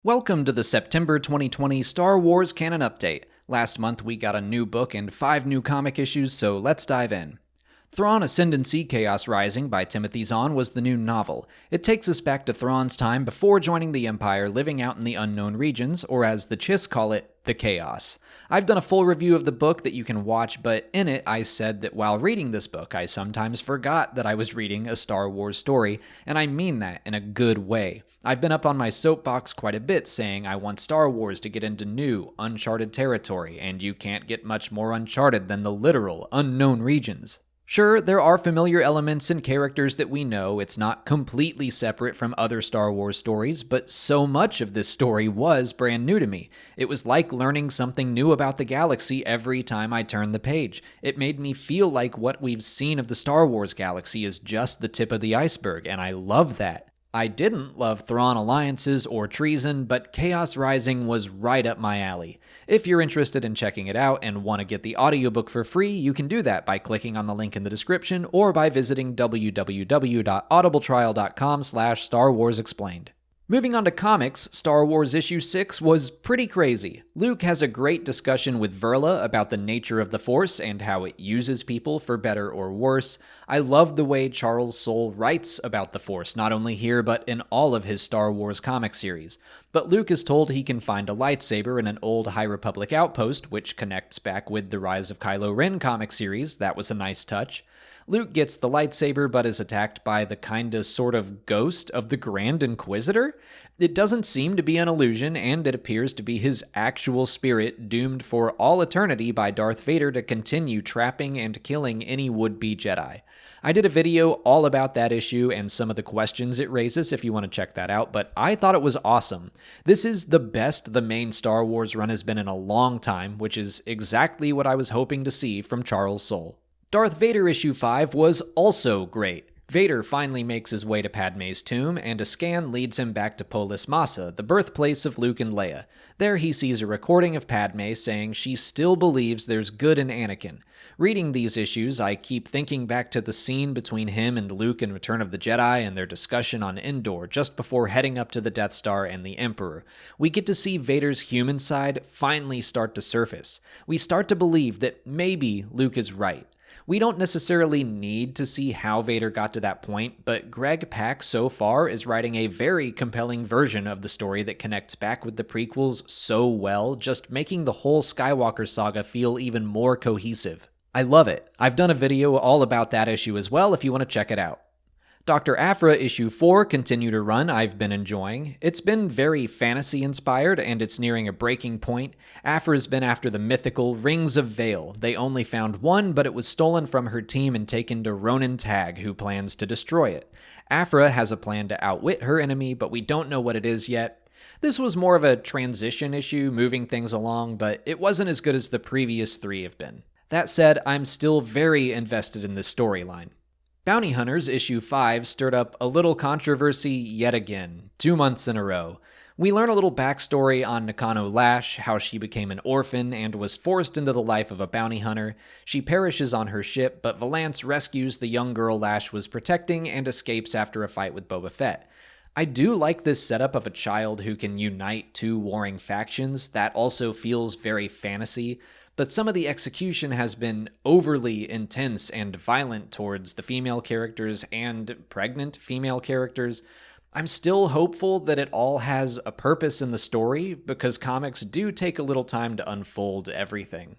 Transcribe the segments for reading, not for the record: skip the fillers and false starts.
Welcome to the September 2020 Star Wars Canon Update. Last month we got a new book and 5 new comic issues, so let's dive in. Thrawn Ascendancy Chaos Rising by Timothy Zahn was the new novel. It takes us back to Thrawn's time before joining the Empire, living out in the unknown regions, or as the Chiss call it, the Chaos. I've done a full review of the book that you can watch, but in it I said that while reading this book I sometimes forgot that I was reading a Star Wars story, and I mean that in a good way. I've been up on my soapbox quite a bit saying I want Star Wars to get into new, uncharted territory, and you can't get much more uncharted than the literal, unknown regions. Sure, there are familiar elements and characters that we know, it's not completely separate from other Star Wars stories, but so much of this story was brand new to me. It was like learning something new about the galaxy every time I turned the page. It made me feel like what we've seen of the Star Wars galaxy is just the tip of the iceberg, and I love that. I didn't love Thrawn alliances or treason, but Chaos Rising was right up my alley. If you're interested in checking it out and want to get the audiobook for free, you can do that by clicking on the link in the description or by visiting www.audibletrial.com/Star Wars Explained. Moving on to comics, Star Wars Issue 6 was pretty crazy. Luke has a great discussion with Verla about the nature of the Force and how it uses people for better or worse. I love the way Charles Soule writes about the Force, not only here but in all of his Star Wars comic series. But Luke is told he can find a lightsaber in an old High Republic outpost, which connects back with the Rise of Kylo Ren comic series. That was a nice touch. Luke gets the lightsaber but is attacked by the kinda sort of ghost of the Grand Inquisitor. It doesn't seem to be an illusion, and it appears to be his actual spirit doomed for all eternity by Darth Vader to continue trapping and killing any would-be Jedi. I did a video all about that issue and some of the questions it raises if you want to check that out, but I thought it was awesome. This is the best the main Star Wars run has been in a long time, which is exactly what I was hoping to see from Charles Soule. Darth Vader issue 5 was also great. Vader finally makes his way to Padmé's tomb, and a scan leads him back to Polis Massa, the birthplace of Luke and Leia. There he sees a recording of Padmé saying she still believes there's good in Anakin. Reading these issues, I keep thinking back to the scene between him and Luke in Return of the Jedi and their discussion on Endor just before heading up to the Death Star and the Emperor. We get to see Vader's human side finally start to surface. We start to believe that maybe Luke is right. We don't necessarily need to see how Vader got to that point, but Greg Pak so far is writing a very compelling version of the story that connects back with the prequels so well, just making the whole Skywalker saga feel even more cohesive. I love it. I've done a video all about that issue as well if you want to check it out. Dr. Aphra issue 4 continue to run, I've been enjoying. It's been very fantasy-inspired, and it's nearing a breaking point. Aphra's been after the mythical Rings of Vale. They only found one, but it was stolen from her team and taken to Ronan Tag, who plans to destroy it. Aphra has a plan to outwit her enemy, but we don't know what it is yet. This was more of a transition issue, moving things along, but it wasn't as good as the previous 3 have been. That said, I'm still very invested in this storyline. Bounty Hunters issue 5 stirred up a little controversy yet again, 2 months in a row. We learn a little backstory on Nakano Lash, how she became an orphan and was forced into the life of a bounty hunter. She perishes on her ship, but Valance rescues the young girl Lash was protecting and escapes after a fight with Boba Fett. I do like this setup of a child who can unite 2 warring factions. That also feels very fantasy. But some of the execution has been overly intense and violent towards the female characters and pregnant female characters. I'm still hopeful that it all has a purpose in the story, because comics do take a little time to unfold everything.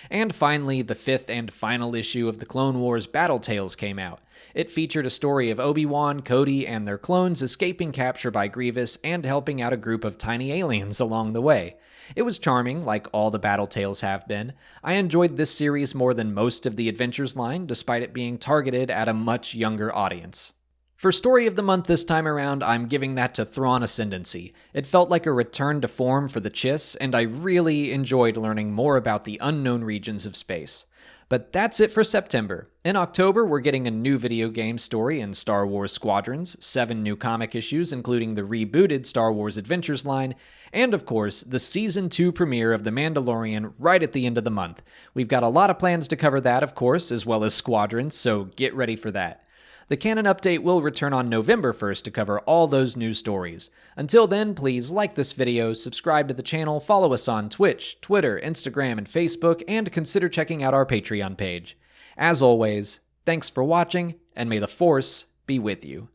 And finally, the 5th and final issue of the Clone Wars Battle Tales came out. It featured a story of Obi-Wan, Cody, and their clones escaping capture by Grievous and helping out a group of tiny aliens along the way. It was charming, like all the Battle Tales have been. I enjoyed this series more than most of the Adventures line, despite it being targeted at a much younger audience. For Story of the Month this time around, I'm giving that to Thrawn Ascendancy. It felt like a return to form for the Chiss, and I really enjoyed learning more about the unknown regions of space. But that's it for September. In October, we're getting a new video game story in Star Wars Squadrons, 7 new comic issues including the rebooted Star Wars Adventures line, and of course, the Season 2 premiere of The Mandalorian right at the end of the month. We've got a lot of plans to cover that, of course, as well as Squadrons, so get ready for that. The Canon update will return on November 1st to cover all those news stories. Until then, please like this video, subscribe to the channel, follow us on Twitch, Twitter, Instagram, and Facebook, and consider checking out our Patreon page. As always, thanks for watching, and may the Force be with you.